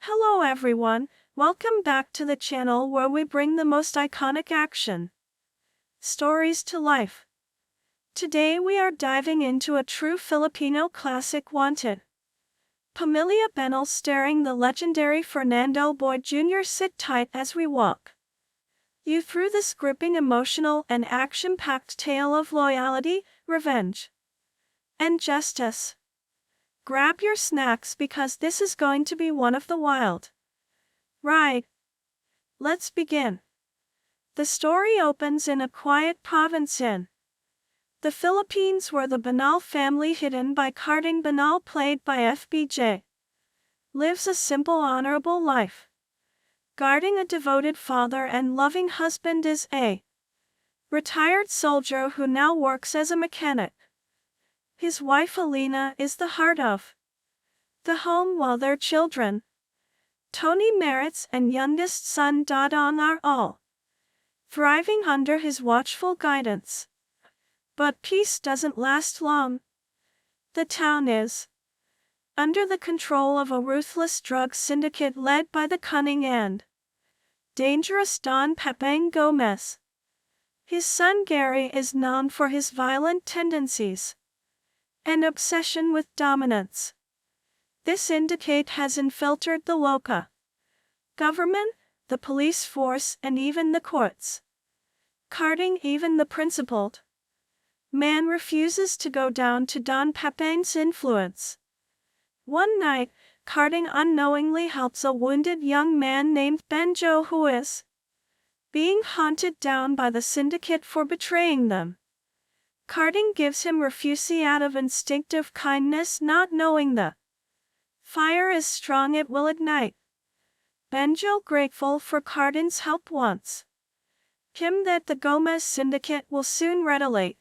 Hello everyone, welcome back to the channel where we bring the most iconic action stories to life. Today we are diving into a true Filipino classic, Wanted. Pamilya Banal starring the legendary Fernando Poe Jr. Sit tight as we walk you through this gripping, emotional, and action-packed tale of loyalty, revenge, and justice. Grab your snacks because this is going to be one of the wild ride. Let's begin. The story opens in a quiet province in the Philippines where the Banal family, hidden by Carding Banal played by FBJ, lives a simple, honorable life. Guarding a devoted father and loving husband is a retired soldier who now works as a mechanic. His wife Alina is the heart of the home, while their children, Tony Merits and youngest son Dodong, are all thriving under his watchful guidance. But peace doesn't last long. The town is under the control of a ruthless drug syndicate led by the cunning and dangerous Don Pepeng Gomez. His son Gary is known for his violent tendencies and obsession with dominance. This syndicate has infiltrated the local government, the police force, and even the courts. Carding, even the principled man, refuses to go down to Don Pepeng's influence. One night, Carding unknowingly helps a wounded young man named Benjo, who is being hunted down by the syndicate for betraying them. Carding gives him refusal out of instinctive kindness, not knowing the fire is strong it will ignite. Benjo, grateful for Carding's help, wants him that the Gomez syndicate will soon retaliate.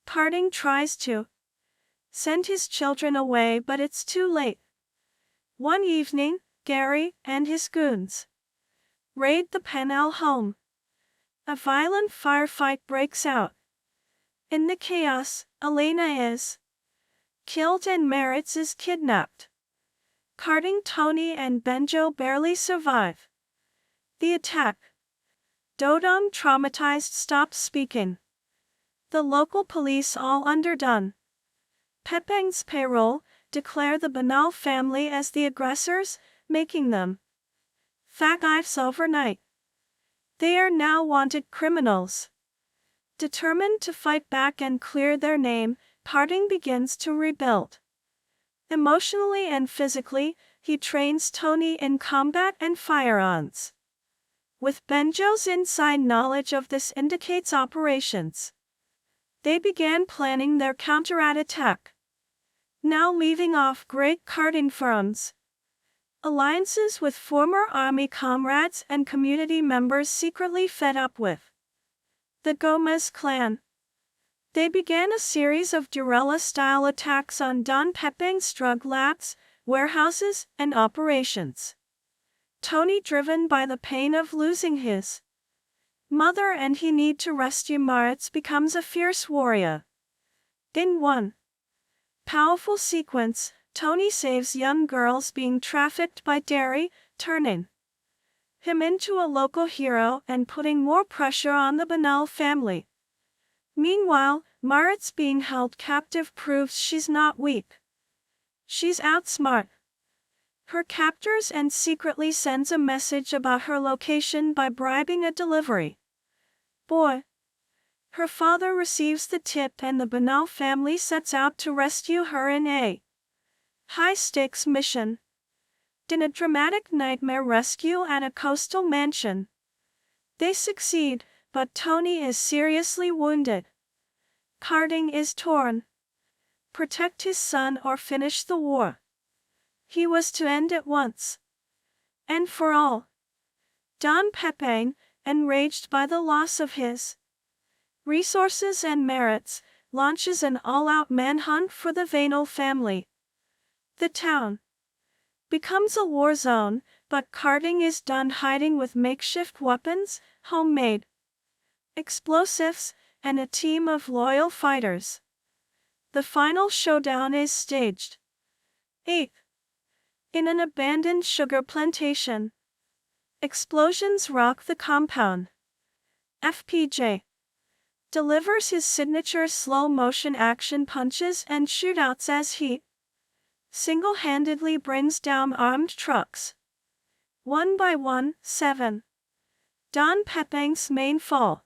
Carding tries to send his children away, but it's too late. One evening, Gary and his goons raid the Banal home. A violent firefight breaks out. In the chaos, Elena is killed and Merits is kidnapped. Carding, Tony, and Benjo barely survive the attack. Dodong, traumatized, stops speaking. The local police, all under Don Pepeng's payroll, declare the Banal family as the aggressors, making them facts overnight. They are now wanted criminals. Determined to fight back and clear their name, Carding begins to rebuild. Emotionally and physically, he trains Tony in combat and firearms. With Benjo's inside knowledge of this syndicate's operations, they began planning their counterattack. Now leaving off great Carding firms, alliances with former army comrades and community members secretly fed up with the Gomez clan, they began a series of guerrilla-style attacks on Don Pepeng's drug labs, warehouses, and operations. Tony, driven by the pain of losing his mother and he need to rescue Merits, becomes a fierce warrior. In one powerful sequence, Tony saves young girls being trafficked by Derry, turning him into a local hero and putting more pressure on the Banal family. Meanwhile, Merits, being held captive, proves she's not weak. She's outsmart her captors and secretly sends a message about her location by bribing a delivery boy. Her father receives the tip and the Banal family sets out to rescue her in a high-stakes mission. In a dramatic nightmare rescue at a coastal mansion, they succeed, but Tony is seriously wounded. Carding is torn. Protect his son or finish the war. He was to end it once and for all. Don Pepeng, enraged by the loss of his resources and Merits, launches an all-out manhunt for the Banal family. The town becomes a war zone, but Carding is done hiding with makeshift weapons, homemade explosives, and a team of loyal fighters. The final showdown is staged. 8. In an abandoned sugar plantation, explosions rock the compound. FPJ delivers his signature slow-motion action punches and shootouts as he single-handedly brings down armed trucks. 1 by 1, 7. Don Pepang's main fall.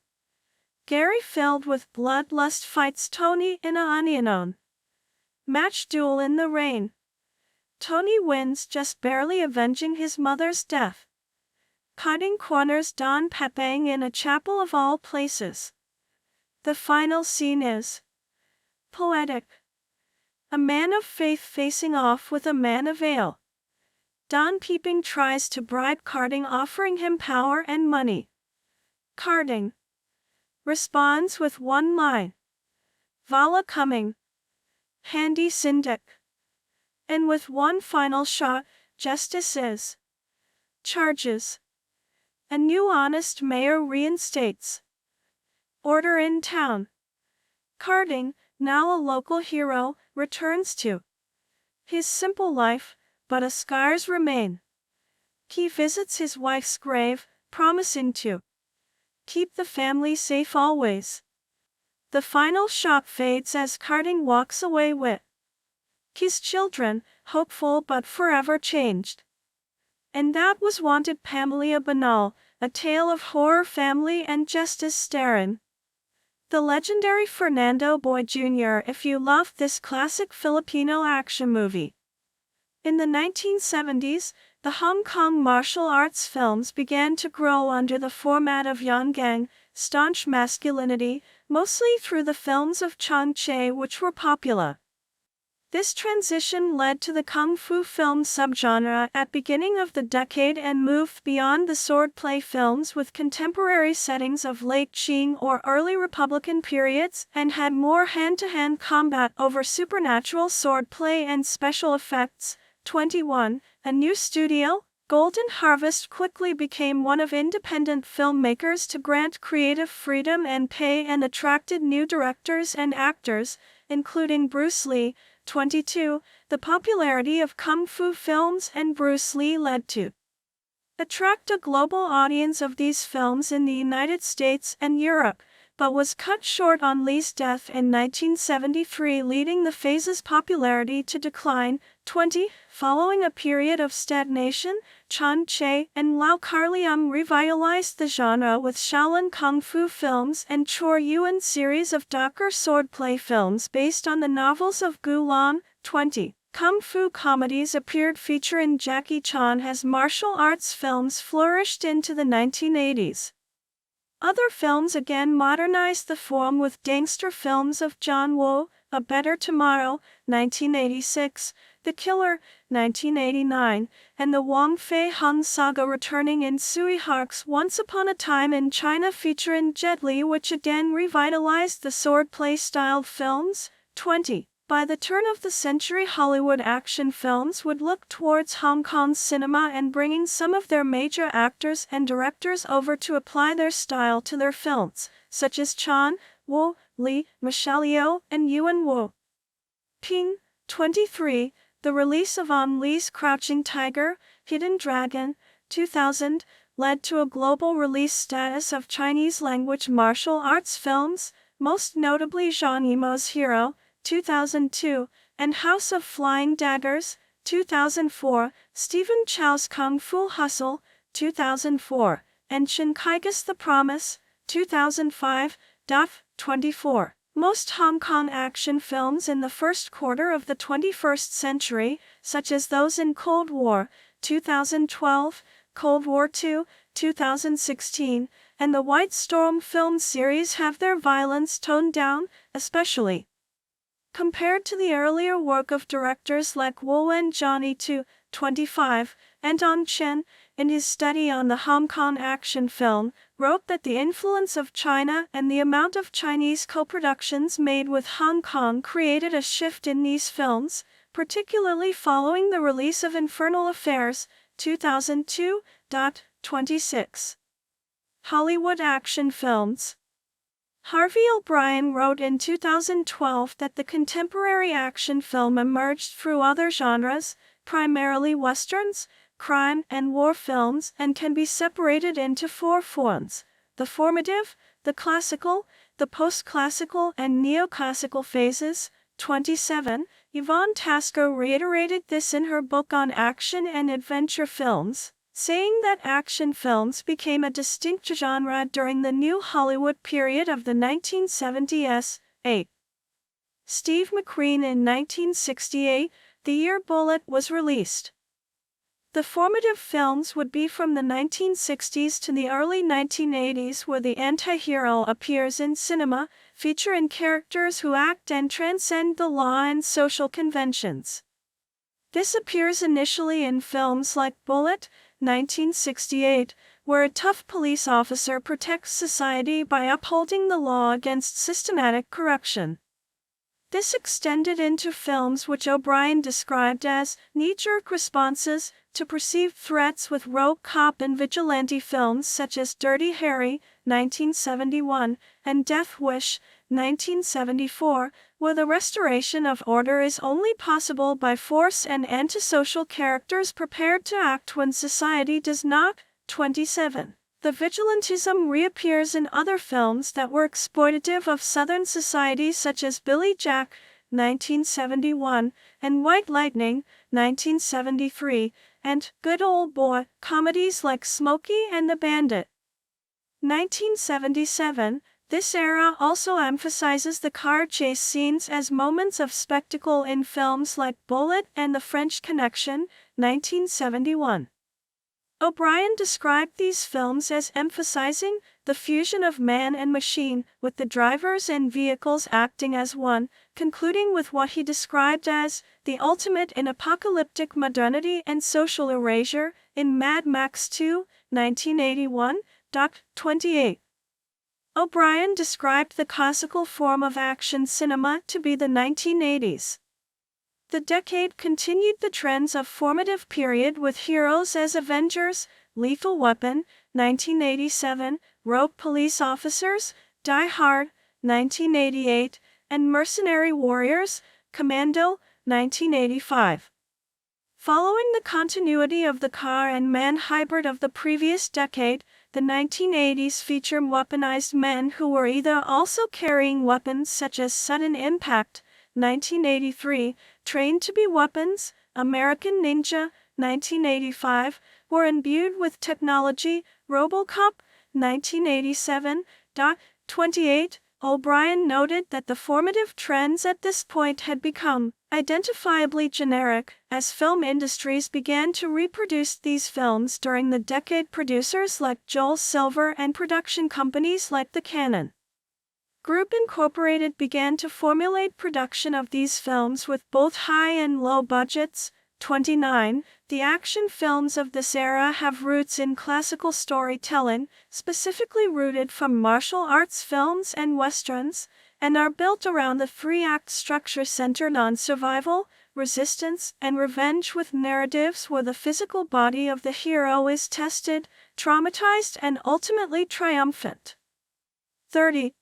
Gary filled with bloodlust fights Tony in a onion match duel in the rain. Tony wins, just barely avenging his mother's death. Cutting corners Don Pepang in a chapel of all places. The final scene is poetic. A man of faith facing off with a man of ale. Don Pepang tries to bribe Carding, offering him power and money. Carding responds with one line. Vala coming. Handy Syndic. And with one final shot, justice is charges. A new honest mayor reinstates order in town. Carding, now a local hero, returns to his simple life, but his scars remain. He visits his wife's grave, promising to keep the family safe always. The final shot fades as Carding walks away with his children, hopeful but forever changed. And that was Wanted Pamilya Banal, a tale of horror, family and justice starring the legendary Fernando Poe Jr. If you love this classic Filipino action movie. In the 1970s, the Hong Kong martial arts films began to grow under the format of Yangang, staunch masculinity, mostly through the films of Chang Che, which were popular. This transition led to the kung fu film subgenre at beginning of the decade and moved beyond the swordplay films with contemporary settings of late Qing or early Republican periods and had more hand-to-hand combat over supernatural swordplay and special effects. 21. A new studio, Golden Harvest, quickly became one of independent filmmakers to grant creative freedom and pay and attracted new directors and actors, including Bruce Lee. 22. The popularity of kung fu films and Bruce Lee led to attract a global audience of these films in the United States and Europe, but was cut short on Lee's death in 1973, leading the phase's popularity to decline. 20. Following a period of stagnation, Chang Che and Lau Kar-leum revitalized the genre with Shaolin Kung Fu films and Chor Yuen series of darker swordplay films based on the novels of Gu Lan. 20. Kung fu comedies appeared featuring Jackie Chan as martial arts films flourished into the 1980s. Other films again modernized the form with gangster films of John Woo, A Better Tomorrow, 1986, The Killer, 1989, and the Wong Fei-hung saga returning in Tsui Hark's Once Upon a Time in China featuring Jet Li, which again revitalized the swordplay-styled films. 20. By the turn of the century, Hollywood action films would look towards Hong Kong cinema and bringing some of their major actors and directors over to apply their style to their films, such as Chan, Woo, Lee, Michelle Yeoh, and Yuan Woo. Ping. 23. The release of Ang Lee's Crouching Tiger, Hidden Dragon, 2000, led to a global release status of Chinese-language martial arts films, most notably Zhang Yimou's Hero, 2002, and House of Flying Daggers, 2004, Stephen Chow's Kung Fu Hustle, 2004, and Shin Kaiga's The Promise, 2005. 24. Most Hong Kong action films in the first quarter of the 21st century, such as those in Cold War, 2012, Cold War II, 2016, and the White Storm film series, have their violence toned down, especially compared to the earlier work of directors like Wu and Johnny Tu, 25, and Ang Chen, in his study on the Hong Kong action film, wrote that the influence of China and the amount of Chinese co-productions made with Hong Kong created a shift in these films, particularly following the release of Infernal Affairs, 2002. 26. Hollywood action films. Harvey O'Brien wrote in 2012 that the contemporary action film emerged through other genres, primarily westerns, crime and war films, and can be separated into four forms: the formative, the classical, the post-classical and neoclassical phases. 27. Yvonne Tasker reiterated this in her book on action and adventure films, saying that action films became a distinct genre during the New Hollywood period of the 1970s. 8. Steve McQueen in 1968, the year Bullitt was released. The formative films would be from the 1960s to the early 1980s, where the anti-hero appears in cinema, featuring characters who act and transcend the law and social conventions. This appears initially in films like Bullitt, 1968, where a tough police officer protects society by upholding the law against systematic corruption. This extended into films which O'Brien described as knee-jerk responses to perceived threats, with rogue cop and vigilante films such as Dirty Harry, 1971, and Death Wish, 1974, where the restoration of order is only possible by force and antisocial characters prepared to act when society does not. 27. The vigilantism reappears in other films that were exploitative of Southern society, such as Billy Jack, 1971, and White Lightning, 1973, and Good Old Boy, comedies like Smokey and the Bandit. 1977. This era also emphasizes the car chase scenes as moments of spectacle in films like Bullitt and The French Connection, 1971. O'Brien described these films as emphasizing the fusion of man and machine, with the drivers and vehicles acting as one, concluding with what he described as the ultimate in apocalyptic modernity and social erasure in Mad Max 2, 1981. 28. O'Brien described the classical form of action cinema to be the 1980s. The decade continued the trends of formative period with heroes as Avengers, Lethal Weapon, 1987, Rogue Police Officers, Die Hard, 1988, and Mercenary Warriors, Commando, 1985. Following the continuity of the car and man hybrid of the previous decade, the 1980s feature weaponized men who were either also carrying weapons such as Sudden Impact, 1983, Trained to Be Weapons, American Ninja, 1985, were imbued with technology, RoboCop, 1987. 28. O'Brien noted that the formative trends at this point had become identifiably generic. As film industries began to reproduce these films during the decade, producers like Joel Silver and production companies like the Cannon Group Incorporated began to formulate production of these films with both high and low budgets. 29. The action films of this era have roots in classical storytelling, specifically rooted from martial arts films and westerns, and are built around the three-act structure centered on survival, resistance, and revenge, with narratives where the physical body of the hero is tested, traumatized, and ultimately triumphant. 30.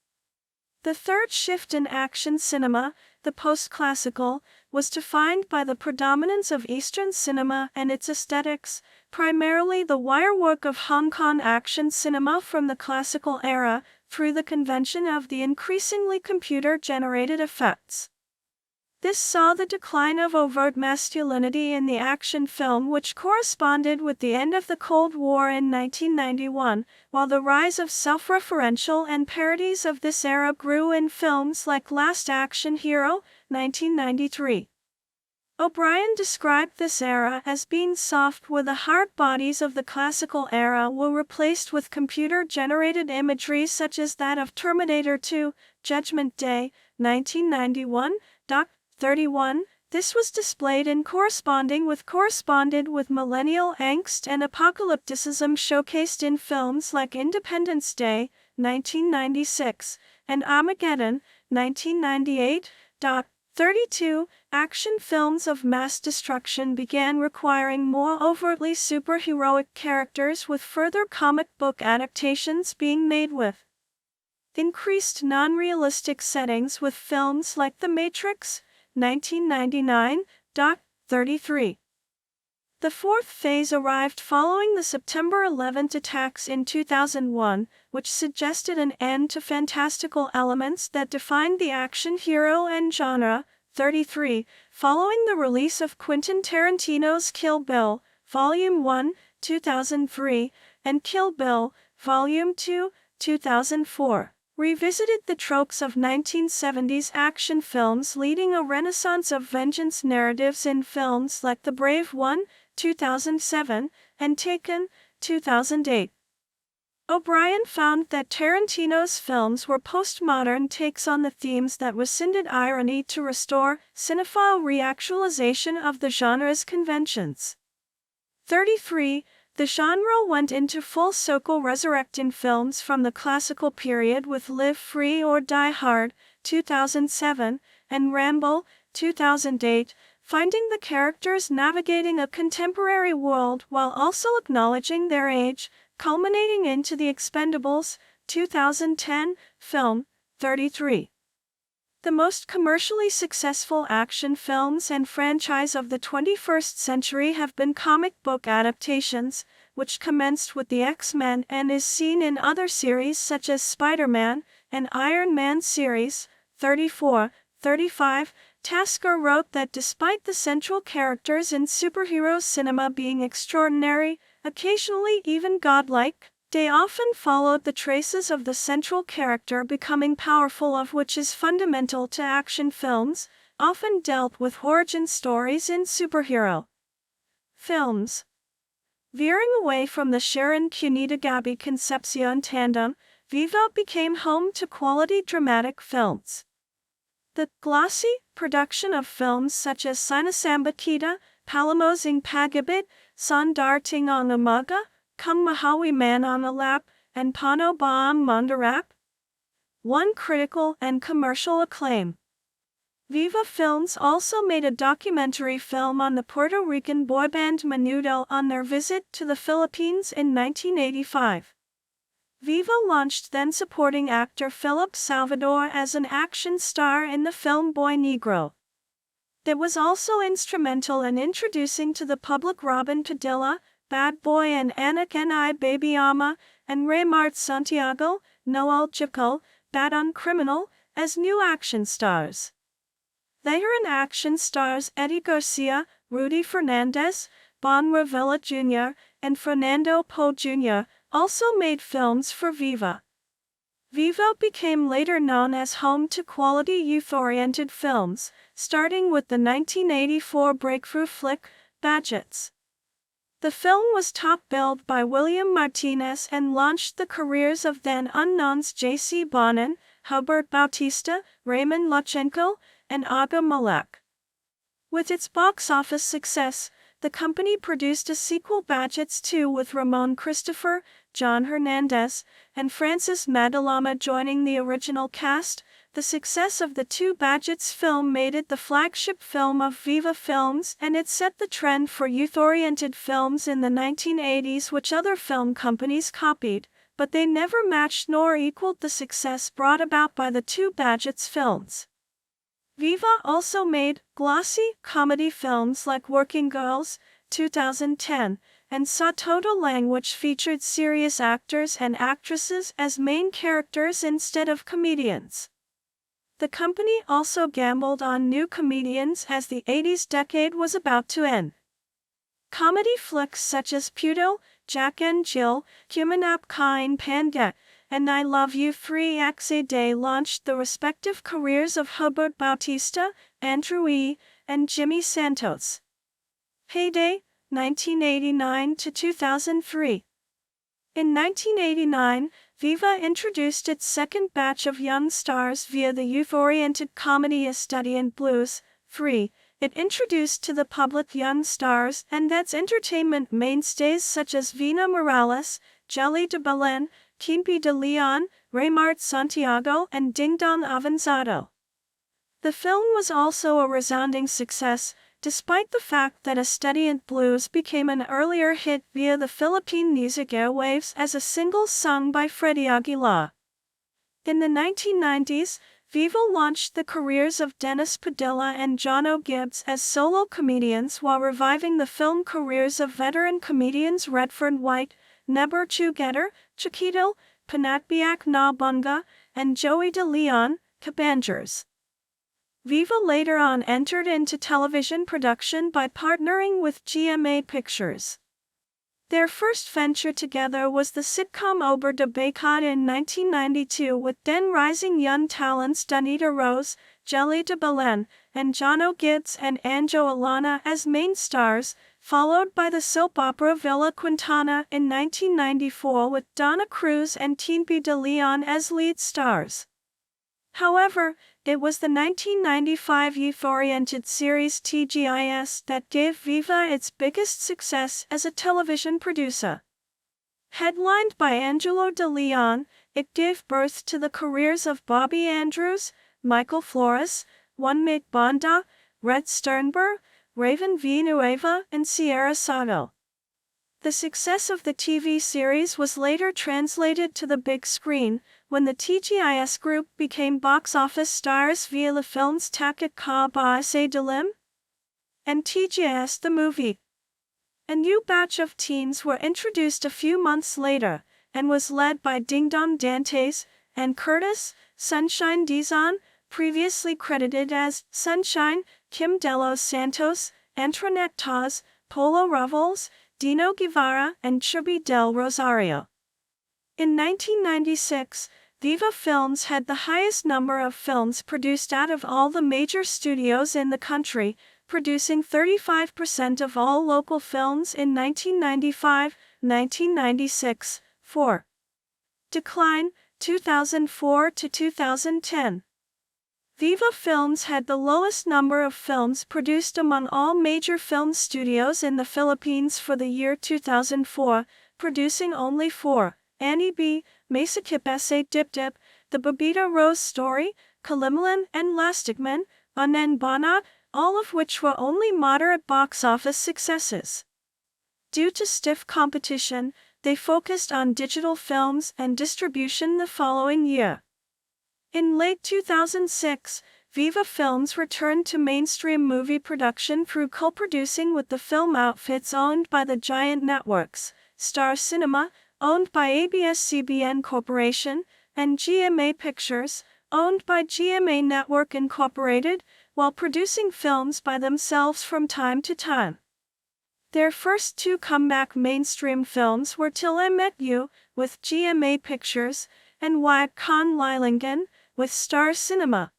The third shift in action cinema, the post-classical, was defined by the predominance of Eastern cinema and its aesthetics, primarily the wirework of Hong Kong action cinema from the classical era, through the convention of the increasingly computer-generated effects. This saw the decline of overt masculinity in the action film, which corresponded with the end of the Cold War in 1991, while the rise of self-referential and parodies of this era grew in films like Last Action Hero, 1993. O'Brien described this era as being soft, where the hard bodies of the classical era were replaced with computer-generated imagery such as that of Terminator 2, Judgment Day, 1991. 31. This was displayed and corresponded with millennial angst and apocalypticism showcased in films like Independence Day, 1996, and Armageddon, 1998. 32. Action films of mass destruction began requiring more overtly superheroic characters, with further comic book adaptations being made with increased non-realistic settings with films like The Matrix, 1999. 33. The fourth phase arrived following the September 11th attacks in 2001, which suggested an end to fantastical elements that defined the action hero and genre. 33. Following the release of Quentin Tarantino's Kill Bill, Volume 1, 2003, and Kill Bill, Volume 2, 2004, revisited the tropes of 1970s action films, leading a renaissance of vengeance narratives in films like The Brave One, 2007, and Taken, 2008. O'Brien found that Tarantino's films were postmodern takes on the themes that rescinded irony to restore cinephile reactualization of the genre's conventions. 33. The genre went into full circle, resurrecting films from the classical period with Live Free or Die Hard, 2007, and Rambo, 2008, finding the characters navigating a contemporary world while also acknowledging their age, culminating into The Expendables, 2010, film. 33. The most commercially successful action films and franchise of the 21st century have been comic book adaptations, which commenced with the X-Men and is seen in other series such as Spider-Man and Iron Man series. 34. 35. Tasker wrote that despite the central characters in superhero cinema being extraordinary, occasionally even godlike, they often followed the traces of the central character becoming powerful, of which is fundamental to action films, often dealt with origin stories in superhero films. Veering away from the Sharon Cunita-Gabi Concepcion tandem, Viva became home to quality dramatic films. The glossy production of films such as Sinasamba Kita, Palamosing Pagabit, Sandarting ang Umaga, Kung Mahawi Man on a Lap, and Pano Ba ang Mandarap won critical and commercial acclaim. Viva Films also made a documentary film on the Puerto Rican boyband Menudo on their visit to the Philippines in 1985. Viva launched then-supporting actor Philip Salvador as an action star in the film Boy Negro. It was also instrumental in introducing to the public Robin Padilla, Bad Boy and Anak and I Baby Ama, and Raymart Santiago, Noel Chico, Bad on Criminal, as new action stars. Veteran action stars Eddie Garcia, Rudy Fernandez, Bon Revilla Jr., and Fernando Poe Jr. also made films for Viva. Viva became later known as home to quality youth-oriented films, starting with the 1984 breakthrough flick, Badgets. The film was top-billed by William Martinez and launched the careers of then-unknowns J.C. Bonin, Hubert Bautista, Raymond Lutchenko, and Aga Malek. With its box office success, the company produced a sequel, Badgets 2, with Ramon Christopher, John Hernandez, and Francis Madalama joining the original cast. The success of the two Badgets film made it the flagship film of Viva Films, and it set the trend for youth-oriented films in the 1980s, which other film companies copied, but they never matched nor equaled the success brought about by the two Badgets films. Viva also made glossy comedy films like Working Girls, 2010, and Sa Todo Lang, which featured serious actors and actresses as main characters instead of comedians. The company also gambled on new comedians as the 80s decade was about to end. Comedy flicks such as Puto, Jack and Jill, Humanap Kain Pandet, and I Love You 3X a Day launched the respective careers of Hubert Bautista, Andrew E., and Jimmy Santos. Heyday, 1989 to 2003. In 1989, Viva introduced its second batch of young stars via the youth-oriented comedy A Study in Blues. 3. It introduced to the public young stars and that's entertainment mainstays such as Vina Morales, Jelly de Belen, Kimpi de Leon, Raymart Santiago, and Ding Dong Avanzado. The film was also a resounding success, despite the fact that A Study in Blues became an earlier hit via the Philippine music airwaves as a single sung by Freddie Aguilar. In the 1990s, Viva launched the careers of Dennis Padilla and Jono Gibbs as solo comedians while reviving the film careers of veteran comedians Redford White, Neber Chugetter, Chiquito, Panatbiak Na Bunga, and Joey De Leon, Cabangers. Viva later on entered into television production by partnering with GMA Pictures. Their first venture together was the sitcom Ober de Bekad in 1992 with then rising young talents Donita Rose, Jelly de Belen, and Jono Gibbs and Anjo Alana as main stars, followed by the soap opera Villa Quintana in 1994 with Donna Cruz and Teenby de Leon as lead stars. However, it was the 1995 youth-oriented series TGIS that gave Viva its biggest success as a television producer. Headlined by Angelo De Leon, it gave birth to the careers of Bobby Andrews, Michael Flores, Juan Mick Bonda, Red Sternberg, Raven Villanueva, and Sierra Sato. The success of the TV series was later translated to the big screen, when the TGIS group became box office stars via the films Takat Ka Ba Se Dilim and TGIS the movie. A new batch of teens were introduced a few months later, and was led by Ding Dong Dantes and Curtis Sunshine Dizon, previously credited as Sunshine, Kim Delos Santos, Antoinette Taz, Polo Revels, Dino Guevara, and Chubby Del Rosario. In 1996, Viva Films had the highest number of films produced out of all the major studios in the country, producing 35% of all local films in 1995-1996. 4. Decline, 2004 to 2010. Viva Films had the lowest number of films produced among all major film studios in the Philippines for the year 2004, producing only 4. Annie B., Masakip Dip Dip, The Babita Rose Story, Kalimlan, and Lastigman, Anen Banat, all of which were only moderate box office successes. Due to stiff competition, they focused on digital films and distribution the following year. In late 2006, Viva Films returned to mainstream movie production through co-producing with the film outfits owned by the giant networks, Star Cinema, owned by ABS-CBN Corporation, and GMA Pictures, owned by GMA Network Incorporated, while producing films by themselves from time to time. Their first two comeback mainstream films were Till I Met You, with GMA Pictures, and Wyatt Khan Lilingen, with Star Cinema.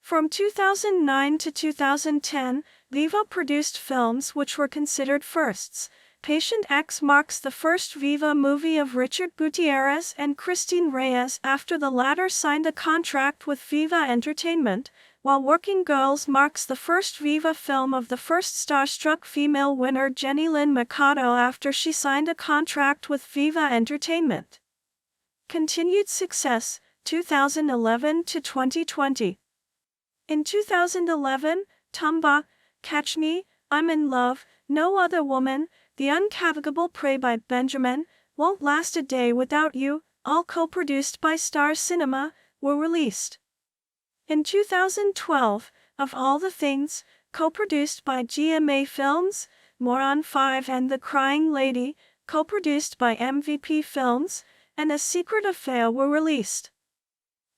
From 2009 to 2010, Viva produced films which were considered firsts. Patient X marks the first Viva movie of Richard Gutierrez and Christine Reyes after the latter signed a contract with Viva Entertainment, while Working Girls marks the first Viva film of the first starstruck female winner Jenny Lynn Mercado after she signed a contract with Viva Entertainment. Continued success, 2011 to 2020. In 2011, Tumba, Catch Me, I'm in Love, No Other Woman, The Uncavigable Prey by Benjamin, Won't Last a Day Without You, all co-produced by Star Cinema, were released. In 2012, Of All the Things, co-produced by GMA Films, Moron 5 and The Crying Lady, co-produced by MVP Films, and A Secret Affair were released.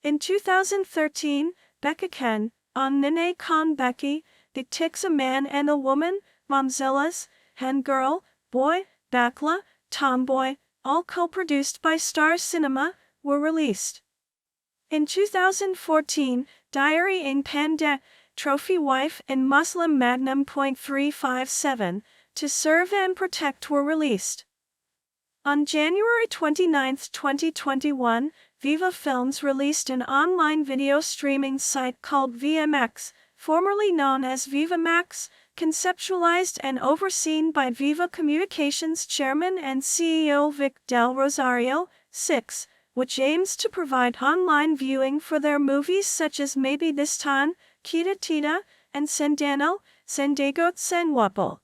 In 2013, Becca Ken, On Nene Con Becky, It Takes a Man and a Woman, Momzillas, Hen Girl, Boy, Bakla, Tomboy, all co-produced by Star Cinema, were released. In 2014, Diary in Pande, Trophy Wife and Muslim Magnum .357, To Serve and Protect were released. On January 29, 2021, Viva Films released an online video streaming site called VMX, formerly known as VivaMax, conceptualized and overseen by Viva Communications Chairman and CEO Vic Del Rosario, 6, which aims to provide online viewing for their movies such as Maybe This Time, Kita Tita, and Sendano, Sendagot Senwapo.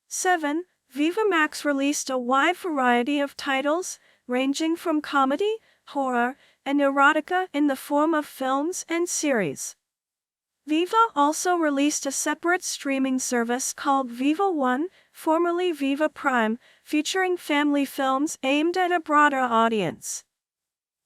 7. VivaMax released a wide variety of titles, ranging from comedy, horror, and erotica in the form of films and series. Viva also released a separate streaming service called Viva One, formerly Viva Prime, featuring family films aimed at a broader audience.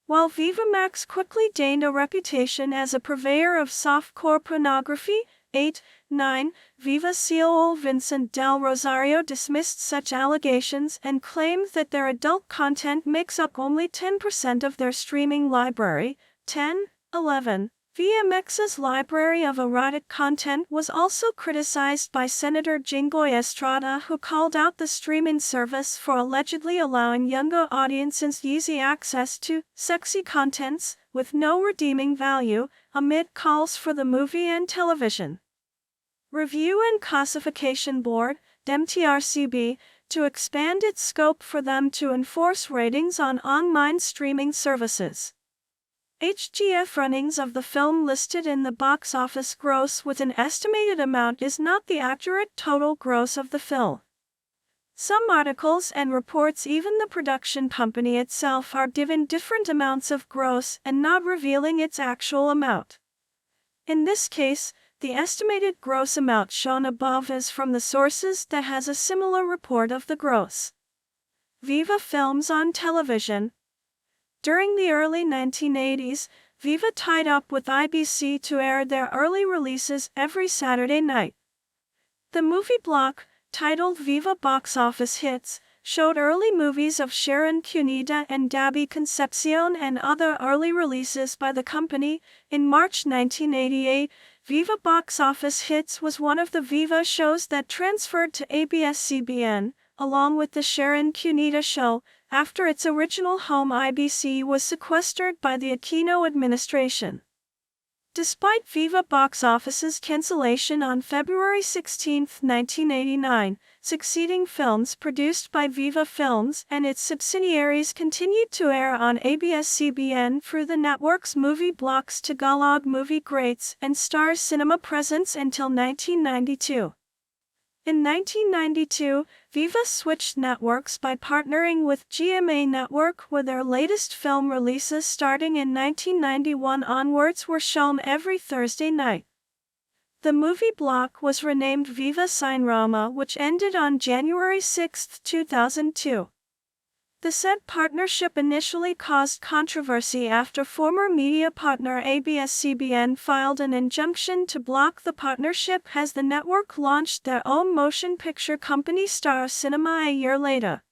While Viva Max quickly gained a reputation as a purveyor of softcore pornography, 8/9, Viva CEO Vincent Del Rosario dismissed such allegations and claimed that their adult content makes up only 10% of their streaming library. 10/11. VMX's library of erotic content was also criticized by Senator Jingoy Estrada, who called out the streaming service for allegedly allowing younger audiences easy access to sexy contents with no redeeming value, amid calls for the Movie and Television Review and Classification Board, MTRCB, to expand its scope for them to enforce ratings on online streaming services. HGF runnings of the film listed in the box office gross with an estimated amount is not the accurate total gross of the film. Some articles and reports, even the production company itself, are given different amounts of gross and not revealing its actual amount. In this case, the estimated gross amount shown above is from the sources that has a similar report of the gross. Viva Films on television. During the early 1980s, Viva tied up with IBC to air their early releases every Saturday night. The movie block, titled Viva Box Office Hits, showed early movies of Sharon Cuneta and Gabby Concepcion and other early releases by the company. In March 1988, Viva Box Office Hits was one of the Viva shows that transferred to ABS-CBN, along with the Sharon Cuneta show, after its original home IBC was sequestered by the Aquino administration. Despite Viva Box Office's cancellation on February 16, 1989, succeeding films produced by Viva Films and its subsidiaries continued to air on ABS-CBN through the network's movie blocks Tagalog Movie Greats and Stars Cinema presence until 1992. In 1992, Viva switched networks by partnering with GMA Network, where their latest film releases starting in 1991 onwards were shown every Thursday night. The movie block was renamed Viva Cinerama, which ended on January 6, 2002. The said partnership initially caused controversy after former media partner ABS-CBN filed an injunction to block the partnership as the network launched their own motion picture company Star Cinema a year later.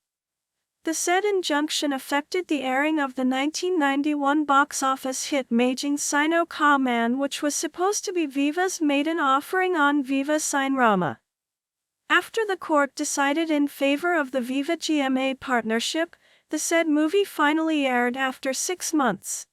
The said injunction affected the airing of the 1991 box office hit Maging Sino Ka Man, which was supposed to be Viva's maiden offering on Viva Cinerama. After the court decided in favor of the Viva-GMA partnership, the said movie finally aired after 6 months.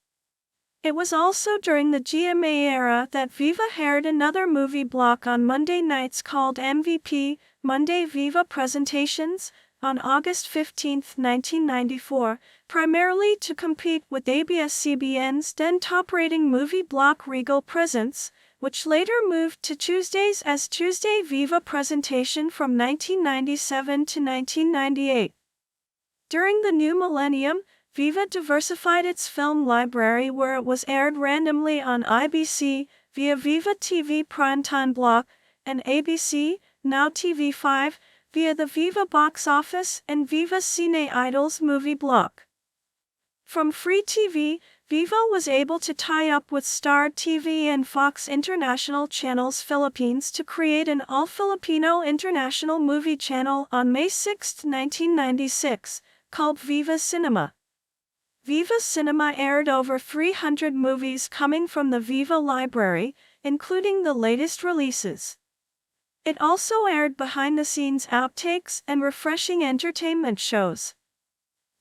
It was also during the GMA era that Viva aired another movie block on Monday nights called MVP, Monday Viva Presentations, on August 15, 1994, primarily to compete with ABS-CBN's then top-rating movie block Regal Presents, which later moved to Tuesdays as Tuesday Viva Presentation from 1997 to 1998. During the new millennium, Viva diversified its film library where it was aired randomly on IBC, via Viva TV Primetime Block, and ABC, now TV5, via the Viva Box Office and Viva Cine Idols movie block. From free TV, Viva was able to tie up with Star TV and Fox International Channels Philippines to create an all-Filipino international movie channel on May 6, 1996, called Viva Cinema. Viva Cinema aired over 300 movies coming from the Viva library, including the latest releases. It also aired behind-the-scenes outtakes and refreshing entertainment shows.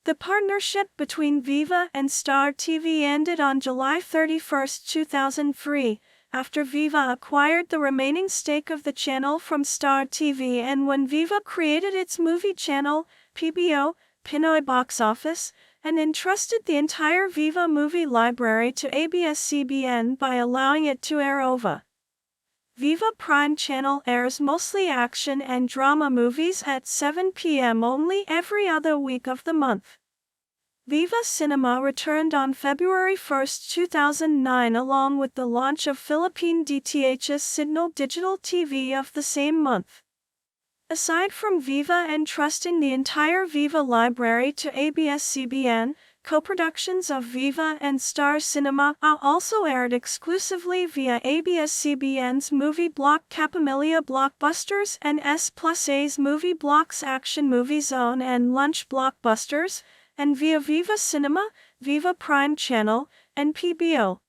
The partnership between Viva and Star TV ended on July 31, 2003, after Viva acquired the remaining stake of the channel from Star TV and when Viva created its movie channel, PBO, Pinoy Box Office, and entrusted the entire Viva movie library to ABS-CBN by allowing it to air over. Viva Prime Channel airs mostly action and drama movies at 7 p.m. only every other week of the month. Viva Cinema returned on February 1, 2009 along with the launch of Philippine DTH's Signal Digital TV of the same month. Aside from Viva entrusting the entire Viva library to ABS-CBN, co-productions of Viva and Star Cinema are also aired exclusively via ABS-CBN's movie block Pamilya Blockbusters and S+A's movie blocks Action Movie Zone and Lunch Blockbusters, and via Viva Cinema, Viva Prime Channel, and PBO.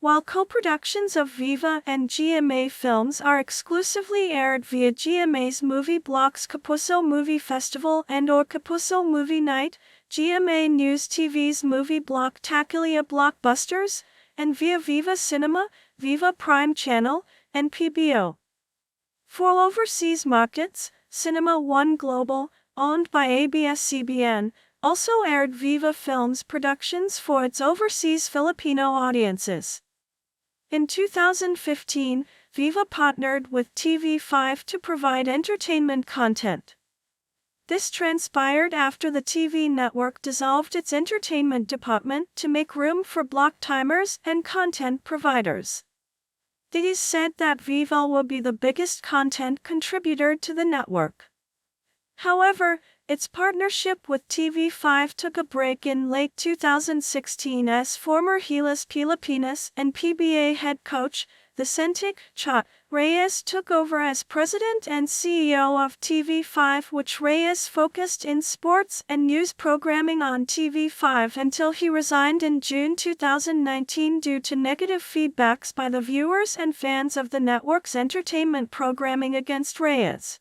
While co-productions of Viva and GMA films are exclusively aired via GMA's movie blocks Kapuso Movie Festival and/or Kapuso Movie Night, GMA News TV's movie block Taquilla Blockbusters, and via Viva Cinema, Viva Prime Channel, and PBO. For overseas markets, Cinema One Global, owned by ABS-CBN, also aired Viva Films productions for its overseas Filipino audiences. In 2015, Viva partnered with TV5 to provide entertainment content. This transpired after the TV network dissolved its entertainment department to make room for block timers and content providers. It is said that Viva will be the biggest content contributor to the network. However, its partnership with TV5 took a break in late 2016 as former Gilas Pilipinas and PBA head coach, Vicente Charo Reyes took over as president and CEO of TV5, which Reyes focused in sports and news programming on TV5 until he resigned in June 2019 due to negative feedbacks by the viewers and fans of the network's entertainment programming against Reyes.